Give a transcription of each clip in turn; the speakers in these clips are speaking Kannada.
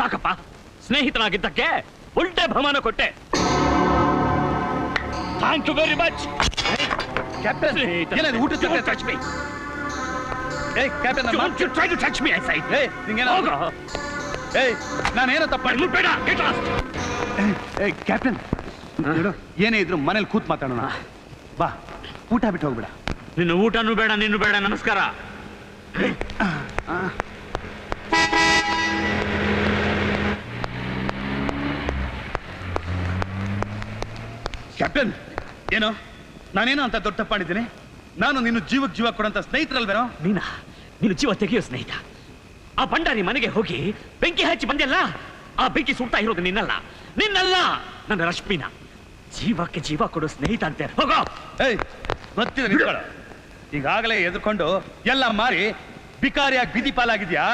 ಸಾಕಪ್ಪ. ಸ್ನೇಹಿತನಾಗಿದ್ದಕ್ಕೆ ಉಲ್ಟೆ ಬಹುಮಾನ ಕೊಟ್ಟೆ. Thank you very much. Captain ಏನಾದ್ರು ಊಟ ಟಚ್ ಮೀ. ಏಯ್ captain don't you try to touch me I side. ಏಯ್ ನಿಂಗೇನೋ ಏಯ್ ನಾನೇನೋ ತಪ್ಪು ಮಾಡಿ ಬೇಡ. Get lost. ಏಯ್ ಕ್ಯಾಪ್ಟನ್ ನೋಡು ಏನೇ ಇದ್ರು ಮನೇಲಿ ಕೂತ್ ಮಾತಾಡೋಣ. ಬಾ ಊಟ ಬಿಟ್ಟು ಹೋಗ್ಬೇಡ. ನಿನ್ನ ಊಟನೂ ಬೇಡ, ನಿನ್ನೂ ಬೇಡ. ನಮಸ್ಕಾರ. ಕ್ಯಾಪ್ಟನ್ ಏನೋ ನಾನೇನೋ ಅಂತ ದೊಡ್ಡ ತಪ್ಪಾಡಿದ್ದೀನಿ. ನಾನು ನಿನ್ನ ಜೀವಕ್ಕೆ ಜೀವ ಕೊಡಂತ ಸ್ನೇಹಿತರಲ್ವೇನೋ? ನೀನು ಜೀವ ತೆಗೆಯೋ ಸ್ನೇಹಿತ. ಆ ಭಂಡಾರಿ ಮನೆಗೆ ಹೋಗಿ ಬೆಂಕಿ ಹಚ್ಚಿ ಬಂದೆಲ್ಲ, ಆ ಬೆಂಕಿ ಸುಡ್ತಾ ಇರೋದು ನಿನ್ನಲ್ಲ, ನನ್ನ ರಶ್ಮಿನ. ಜೀವಕ್ಕೆ ಜೀವ ಕೊಡೋ ಸ್ನೇಹಿತ ಅಂತೆ. ಹೋಗೋ. ಏಯ್ ಗೊತ್ತಿದೆ ನಿಂತ್ಕೊಳ್ಳೋ. ಈಗಾಗಲೇ ಎದುರ್ಕೊಂಡು ಎಲ್ಲ ಮಾರಿ ಬಿಕಾರಿಯಾಗಿ ಬಿದಿ ಪಾಲಾಗಿದ್ಯಾ.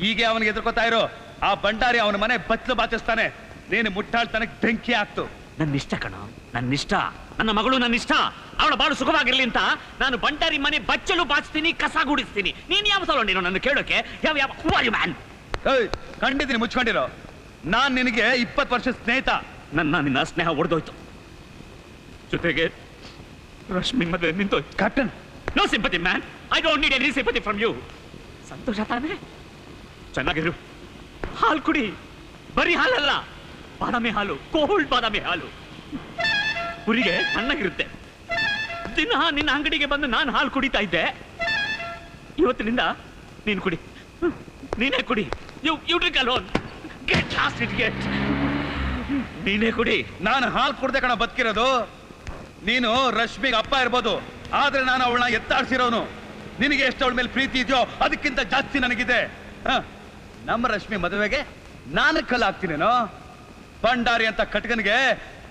ಈಗ ಅವನಿಗೆ ಎದುರ್ಕೊತಾ ಇರೋ. ಆ ಭಂಡಾರಿ ಅವನ ಮನೆ ಬಚ್ಚಲು ಬಾಚಿಸ್ತಾನೆ. ನೀನು ಮುಟ್ಟಾಳ್ತನಕ್ಕೆ ಬೆಂಕಿ ಆಗ್ತು. ನನ್ನಿಷ್ಟ ಕಣೋ, ನನ್ನಿಷ್ಟ. ನನ್ನ ಮಗಳು ನನ್ನಿಷ್ಟ. ಅವಳ ಬಾಳು ಸುಖವಾಗಿರ್ಲಿ ಅಂತ ನಾನು ಭಂಡಾರಿ ಮನೆ ಬಚ್ಚಲು ಬಾಚ್ತೀನಿ, ಕಸ ಗುಡಿಸ್ತೀನಿ. ನೀನ್ ಯಾವ ಸಲ ನೀನು ನನ್ನ ಕೇಳೋಕೆ? ಮ್ಯಾನ್ ಕಂಡಿದ್ದೀನಿ, ಮುಚ್ಕೊಂಡಿರೋ. ನಾನ್ ನಿನಗೆ 20 ವರ್ಷ ಸ್ನೇಹಿತ. ನಿನ್ನ ಸ್ನೇಹ ಒಡೆದೋಯ್ತು. ಜೊತೆಗೆ ರಶ್ಮಿ ಮದುವೆ ನಿಂತೋಯ್ತು. Captain no sympathy man. I don't need any sympathy from you. ಸಂತೋಷ ತಾನೆ? ಚೆನ್ನಾಗಿರು. ಹಾಲು ಕುಡಿ. ಬರೀ ಹಾಲಲ್ಲ, ಬಾದಾಮಿ ಹಾಲು, ಕೋಲ್ಡ್ ಬಾದಾಮಿ ಹಾಲು. ಕುರಿಗೆ ತಣ್ಣಗಿರುತ್ತೆ. ದಿನ ನಿನ್ನ ಅಂಗಡಿಗೆ ಬಂದು ನಾನು ಹಾಲು ಕುಡಿತಾ ಇದ್ದೆ. ಇವತ್ತಿನಿಂದ ನೀನು ಕುಡಿ. ನೀನೇ ಕುಡಿ. You drink alone. Get lost it get. ನೀನೇ ಕುಡಿ. ನಾನು ಹಾಲು ಕುಡ್ದೆ ಕಣ ಬದುಕಿರೋದು. ನೀನು ರಶ್ಮಿಗೆ ಅಪ್ಪ ಇರ್ಬೋದು, ಆದ್ರೆ ನಾನು ಅವಳನ್ನ ಎತ್ತಾಡ್ಸಿರೋನು. ನಿನಗೆ ಎಷ್ಟು ಅವಳ ಮೇಲೆ ಪ್ರೀತಿ ಇದೆಯೋ ಅದಕ್ಕಿಂತ ಜಾಸ್ತಿ ನನಗಿದೆ. ನಮ್ಮ ರಶ್ಮಿ ಮದುವೆಗೆ ನಾನು ಕಲ್ಲಾಗ್ತೀನೇನೋ? ಭಂಡಾರಿ ಅಂತ ಕಟ್ಕನಿಗೆ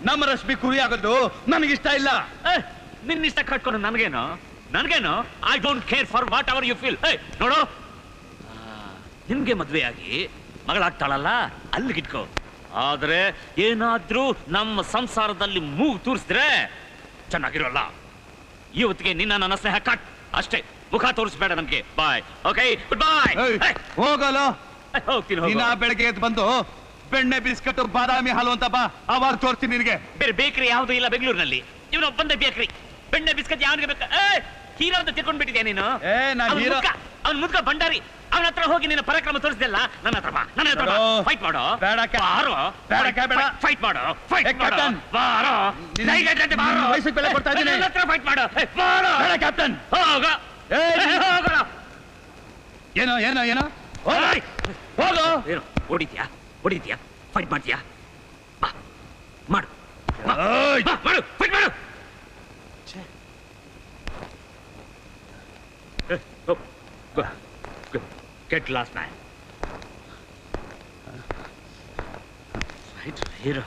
ನಮ್ಮ ರಶ್ಮಿ ಕುರಿ ಆಗೋದು ನನಗಿಷ್ಟ ಇಲ್ಲ. ನಿನ್ನಿಷ್ಟ ಕಟ್ಕೊಂಡು ನನಗೇನು? I don't care for whatever you feel. ನೋಡು, ನಿಮ್ಗೆ ಮದ್ವೆಯಾಗಿ ಮಗಳಾಗ್ತಾಳಲ್ಲ, ಅಲ್ಲಿಗಿಟ್ಕೋ. ಆದ್ರೆ ಏನಾದ್ರೂ ನಮ್ಮ ಸಂಸಾರದಲ್ಲಿ ಮೂಗು ತೂರಿಸಿದ್ರೆ ಚೆನ್ನಾಗಿರೋಲ್ಲ. ಇವತ್ತಿಗೆ ನಿನ್ನ ನನ್ನ ಸ್ನೇಹ ಕಟ್ ಅಷ್ಟೇ. ಮುಖ ತೋರಿಸ್ಬೇಡ ನಮ್ಗೆ. ಬಾಯ್. ಓಕೆ, ಗುಡ್ ಬಾಯ್. ಹೋಗಲ್ಲ. ಹೋಗ್ತೀನಿ. ದಿನ ಬೆಳಗ್ಗೆ ಎದ್ದು ಬಂದು ಬೆಣ್ಣೆ ಬಿಸ್ಕಟ್ ಬಾದಾಮಿ ಹಾಲು ಅಂತ ಬಾ, ಅವಾಗ ತೋರಿಸ್ತೀನಿ ನಿನಗೆ. ಬೇರೆ ಬೇಕರಿ ಯಾವ್ದು ಇಲ್ಲ ಬೆಂಗಳೂರಿನಲ್ಲಿ. ಇವನು ಬಂದ ಬೇಕರಿ. ಬೆಣ್ಣೆ ಬಿಸ್ಕಟ್ ಯಾವನಿಗೆ ಬೇಕು? ಹೀರೋ ಅಂತ ತಿಳ್ಕೊಂಡ್ಬಿಟ್ಟಿದ್ಯಾ ನೀನು? ಅವ್ನ ಮುದ್ಕ ಭಂಡಾರಿ. ಅವನ ಹತ್ರ ಹೋಗಿ ನಿನ್ನ ಪರಾಕ್ರಮ ತೋರಿಸ್ದಲ್ಲ. ನನ್ನ ಹತ್ರ ಬಾ. ಫೈಟ್ ಮಾಡೋ. ಫೈಟ್ ಮಾಡೋ. ವಯಸ್ಸಿಗೆ ಬೆಲೆ ಕೊಡ್ತಾ ಇದ್ದೀನಿ. ಫೈಟ್ ಮಾಡೋ. ಕ್ಯಾಪ್ಟನ್ ಏನೋ ಏನೋ ಏನೋ ಹೋಗೋ. ಏನು ಹೊಡಿದ್ಯಾ? ಫೈಟ್ ಮಾಡ್ತೀಯಾ? ಮಾಡು. ಫೈಟ್ ಮಾಡು. Get last man. Right, hero.